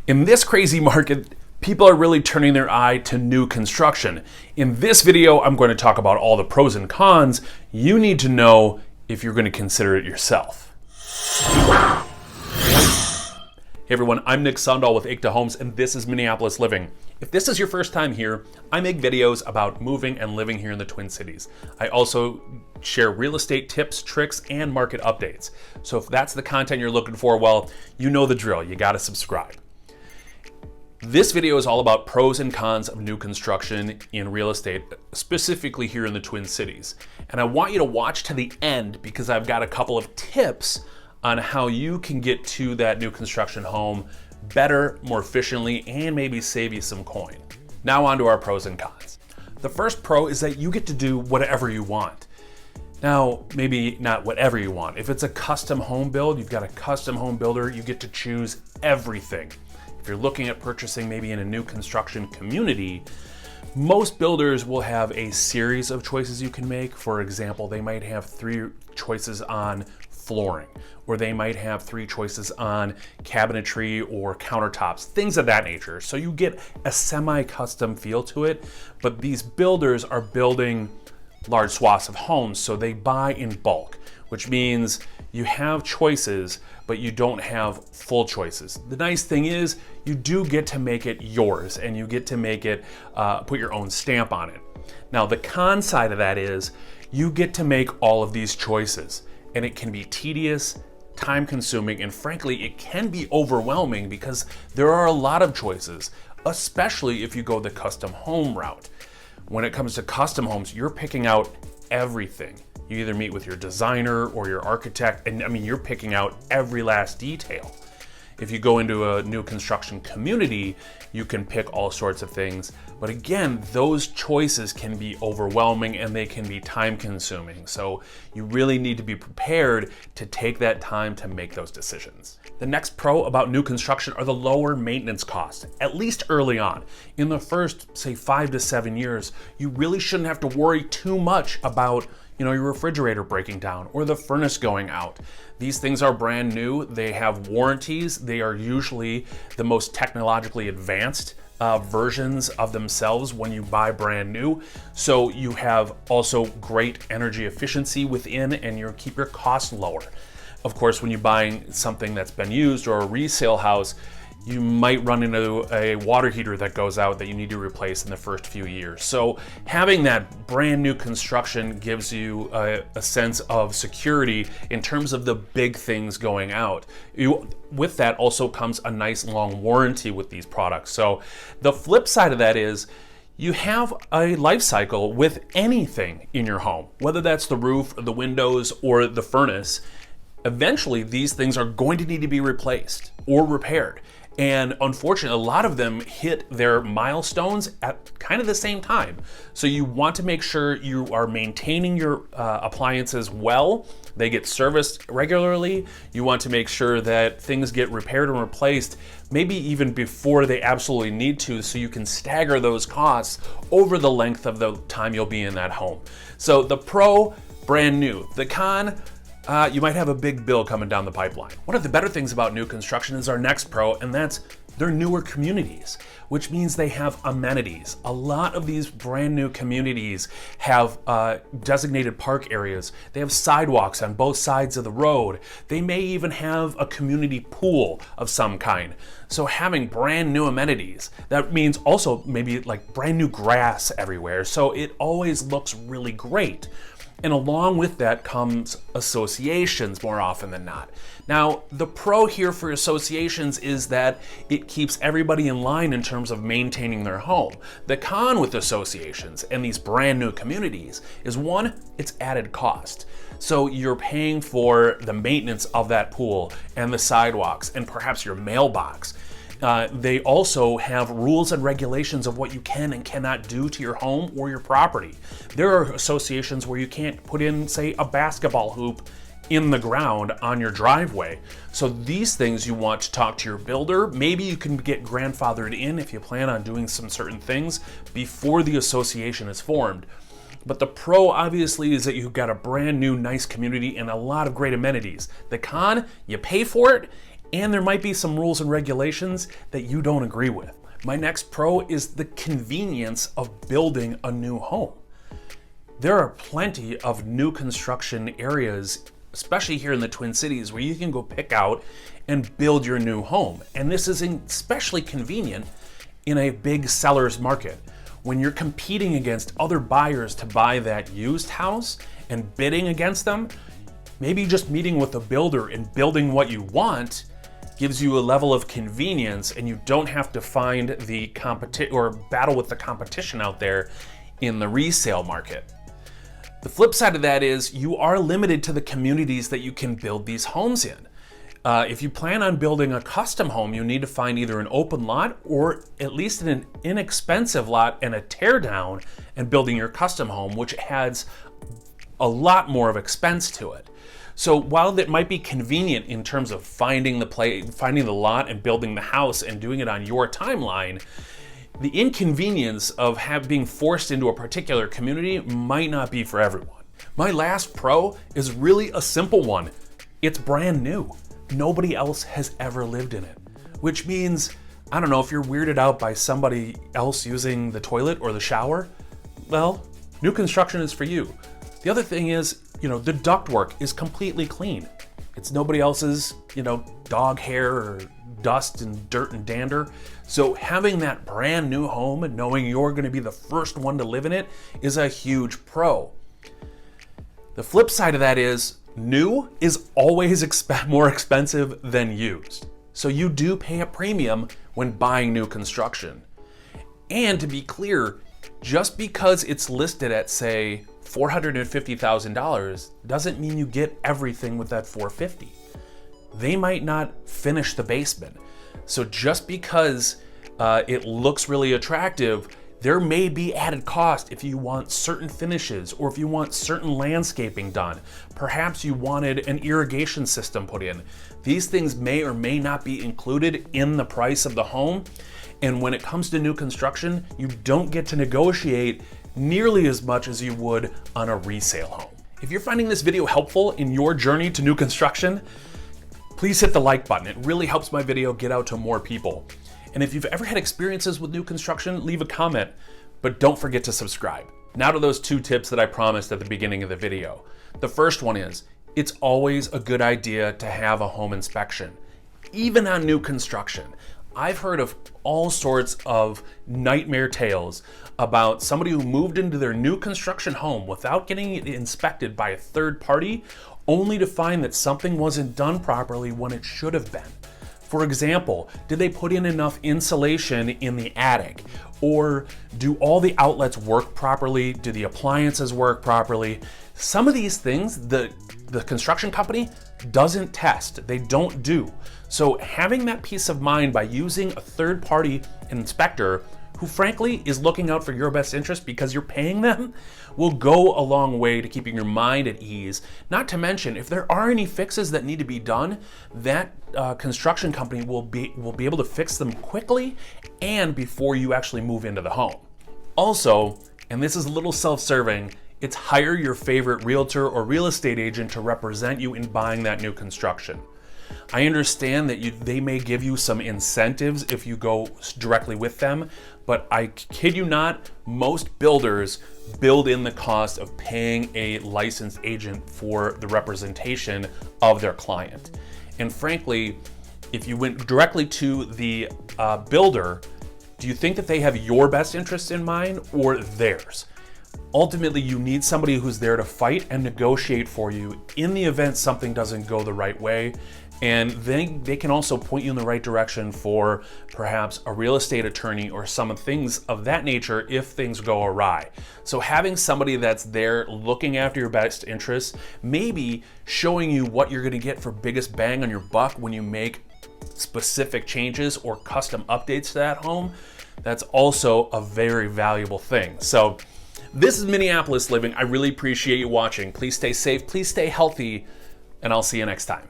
In this crazy market, people are really turning their eye to new construction. In this video, I'm going to talk about all the pros and cons you need to know if you're going to consider it yourself. Hey everyone, I'm Nick Sundahl with Acta Homes, and this is Minneapolis Living. If this is your first time here, I make videos about moving and living here in the Twin Cities. I also share real estate tips, tricks, and market updates. So if that's the content you're looking for, well, you know the drill. You gotta subscribe. This video is all about pros and cons of new construction in real estate, specifically here in the Twin Cities. And I want you to watch to the end because I've got a couple of tips on how you can get to that new construction home better, more efficiently, and maybe save you some coin. Now on to our pros and cons. The first pro is that you get to do whatever you want. Now, maybe not whatever you want. If it's a custom home build, you've got a custom home builder, you get to choose everything. If you're looking at purchasing maybe in a new construction community, most builders will have a series of choices you can make. For example, they might have 3 choices on flooring, or they might have 3 choices on cabinetry or countertops, things of that nature. So you get a semi-custom feel to it, but these builders are building large swaths of homes, so they buy in bulk, which means you have choices, but you don't have full choices. The nice thing is you do get to make it yours, and you get to make it, put your own stamp on it. Now, the con side of that is you get to make all of these choices, and it can be tedious, time consuming, and frankly, it can be overwhelming because there are a lot of choices, especially if you go the custom home route. When it comes to custom homes, you're picking out everything. You either meet with your designer or your architect, and you're picking out every last detail. If you go into a new construction community, you can pick all sorts of things. But again, those choices can be overwhelming and they can be time consuming. So you really need to be prepared to take that time to make those decisions. The next pro about new construction are the lower maintenance costs, at least early on. In the first, say, 5 to 7 years, you really shouldn't have to worry too much about your refrigerator breaking down or the furnace going out. These things are brand new. They have warranties. They are usually the most technologically advanced versions of themselves when you buy brand new. So you have also great energy efficiency within, and you keep your costs lower. Of course, when you're buying something that's been used or a resale house, you might run into a water heater that goes out that you need to replace in the first few years. So having that brand new construction gives you a sense of security in terms of the big things going out. With that also comes a nice long warranty with these products. So the flip side of that is you have a life cycle with anything in your home, whether that's the roof, or the windows, or the furnace. Eventually, these things are going to need to be replaced or repaired. And unfortunately, a lot of them hit their milestones at kind of the same time. So you want to make sure you are maintaining your appliances well. They get serviced regularly. You want to make sure that things get repaired and replaced, maybe even before they absolutely need to, so you can stagger those costs over the length of the time you'll be in that home. So the pro, brand new. The con, you might have a big bill coming down the pipeline. One of the better things about new construction is our next pro, and that's they're newer communities, which means they have amenities. A lot of these brand new communities have designated park areas. They have sidewalks on both sides of the road. They may even have a community pool of some kind. So having brand new amenities, that means also maybe like brand new grass everywhere. So it always looks really great. And along with that comes associations more often than not. Now, the pro here for associations is that it keeps everybody in line in terms of maintaining their home. The con with associations and these brand new communities is, one, it's added cost. So you're paying for the maintenance of that pool and the sidewalks and perhaps your mailbox. They also have rules and regulations of what you can and cannot do to your home or your property. There are associations where you can't put in, say, a basketball hoop in the ground on your driveway. So these things you want to talk to your builder. Maybe you can get grandfathered in if you plan on doing some certain things before the association is formed. But the pro obviously is that you've got a brand new nice community and a lot of great amenities. The con, you pay for it and there might be some rules and regulations that you don't agree with. My next pro is the convenience of building a new home. There are plenty of new construction areas, especially here in the Twin Cities, where you can go pick out and build your new home. And this is especially convenient in a big seller's market. When you're competing against other buyers to buy that used house and bidding against them, maybe just meeting with a builder and building what you want gives you a level of convenience, and you don't have to find the competition or battle with the competition out there in the resale market. The flip side of that is you are limited to the communities that you can build these homes in. If you plan on building a custom home, you need to find either an open lot or at least an inexpensive lot and a tear down and building your custom home, which adds a lot more of expense to it. So while that might be convenient in terms of finding the lot and building the house and doing it on your timeline, the inconvenience of being forced into a particular community might not be for everyone. My last pro is really a simple one. It's brand new. Nobody else has ever lived in it, which means, I don't know, if you're weirded out by somebody else using the toilet or the shower, well, new construction is for you. The other thing is, the ductwork is completely clean. It's nobody else's, dog hair or dust and dirt and dander. So having that brand new home and knowing you're going to be the first one to live in it is a huge pro. The flip side of that is new is always more expensive than used. So you do pay a premium when buying new construction. And to be clear, just because it's listed at, say, $450,000 doesn't mean you get everything with that $450,000. They might not finish the basement. So just because it looks really attractive, there may be added cost if you want certain finishes or if you want certain landscaping done. Perhaps you wanted an irrigation system put in. These things may or may not be included in the price of the home. And when it comes to new construction, you don't get to negotiate nearly as much as you would on a resale home. If you're finding this video helpful in your journey to new construction, please hit the like button. It really helps my video get out to more people. And if you've ever had experiences with new construction, leave a comment, but don't forget to subscribe. Now to those 2 tips that I promised at the beginning of the video. The first one is, it's always a good idea to have a home inspection, even on new construction. I've heard of all sorts of nightmare tales about somebody who moved into their new construction home without getting it inspected by a third party, only to find that something wasn't done properly when it should have been. For example, did they put in enough insulation in the attic? Or do all the outlets work properly? Do the appliances work properly? Some of these things, the construction company doesn't test. They don't do. So having that peace of mind by using a third-party inspector who frankly is looking out for your best interest because you're paying them will go a long way to keeping your mind at ease. Not to mention, if there are any fixes that need to be done, that construction company will be able to fix them quickly and before you actually move into the home. Also, and this is a little self-serving, it's hire your favorite realtor or real estate agent to represent you in buying that new construction. I understand that they may give you some incentives if you go directly with them, but I kid you not, most builders build in the cost of paying a licensed agent for the representation of their client. And frankly, if you went directly to the builder, do you think that they have your best interests in mind or theirs? Ultimately, you need somebody who's there to fight and negotiate for you in the event something doesn't go the right way. And they can also point you in the right direction for perhaps a real estate attorney or some things of that nature if things go awry. So having somebody that's there looking after your best interests, maybe showing you what you're gonna get for biggest bang on your buck when you make specific changes or custom updates to that home, that's also a very valuable thing. So this is Minneapolis Living. I really appreciate you watching. Please stay safe, please stay healthy, and I'll see you next time.